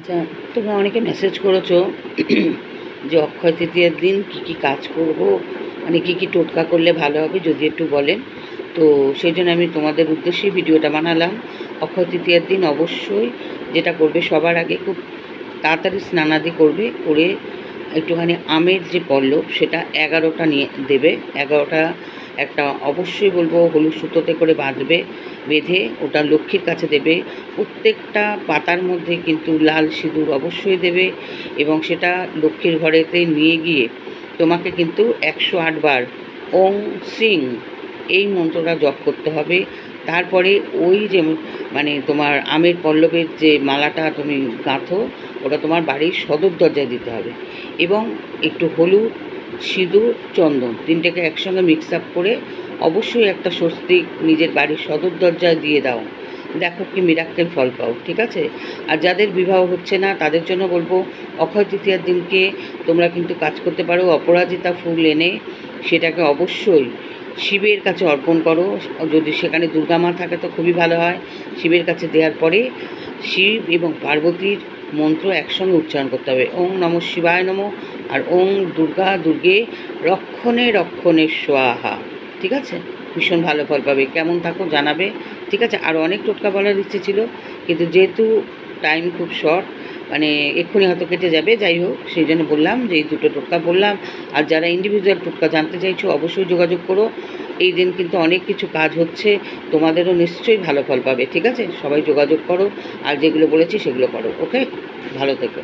আচ্ছা, তোমরা অনেকে মেসেজ করেছো যে অক্ষয় তৃতীয়ার দিন কি কি কাজ করব, মানে কি কি টোটকা করলে ভালো হবে যদি একটু বলেন। তো সেই জন্য আমি তোমাদের উদ্দেশ্যেই ভিডিওটা বানালাম। অক্ষয় তৃতীয়ার দিন অবশ্যই যেটা করবে, সবার আগে খুব তাড়াতাড়ি স্নানাদি করবে, করে একটুখানি আমের যে পল্লব সেটা 11টা নিয়ে দেবে। 11টা একটা অবশ্যই বলবো হলুদ সুতোতে করে বাঁধবে, বেঁধে ওটা লক্ষ্মীর কাছে দেবে। প্রত্যেকটা পাতার মধ্যে কিন্তু লাল সিঁদুর অবশ্যই দেবে, এবং সেটা লক্ষ্মীর ঘরেতে নিয়ে গিয়ে তোমাকে কিন্তু 108 বার ওং সিং এই মন্ত্রটা জপ করতে হবে। তারপরে ওই যে মানে তোমার আমের পল্লবের যে মালাটা তুমি গাঁথো, ওটা তোমার বাড়ির সদর দরজায় দিতে হবে, এবং একটু হলুদ, সিঁদুর, চন্দন তিনটেকে একসঙ্গে মিক্স আপ করে অবশ্যই একটা স্বস্তিক নিজের বাড়ির সদর দরজায় দিয়ে দাও। দেখো কি মিরাক্কেল ফল পাও, ঠিক আছে? আর যাদের বিবাহ হচ্ছে না তাদের জন্য বলবো, অক্ষয় তৃতীয়ার দিনকে তোমরা কিন্তু কাজ করতে পারো। অপরাজিতা ফুল এনে সেটাকে অবশ্যই শিবের কাছে অর্পণ করো। যদি সেখানে দুর্গা মা থাকে তো খুবই ভালো হয়। শিবের কাছে দেওয়ার পরে শিব এবং পার্বতীর মন্ত্র একসঙ্গে উচ্চারণ করতে হবে, ওং নমঃ শিবায় নমঃ, আর ওং দুর্গা দুর্গে রক্ষণে রক্ষণে স্বাহা। ঠিক আছে? ভীষণ ভালো ফল পাবে। কেমন থাকো জানাবে, ঠিক আছে? আরও অনেক টোটকা বলার ইচ্ছে ছিল, কিন্তু যেহেতু টাইম খুব শর্ট, মানে এক্ষুনি হয়তো কেটে যাবে, যাই হোক সেই জন্য বললাম যে এই দুটো টোটকা বললাম। আর যারা ইন্ডিভিজুয়াল টোটকা জানতে চাইছো অবশ্যই যোগাযোগ করো। এই দিন কিন্তু অনেক কিছু কাজ হচ্ছে, তোমাদেরও নিশ্চয়ই ভালো ফল পাবে, ঠিক আছে? সবাই যোগাযোগ করো, আর যেগুলো বলেছি সেগুলো করো। ওকে, ভালো থেকো।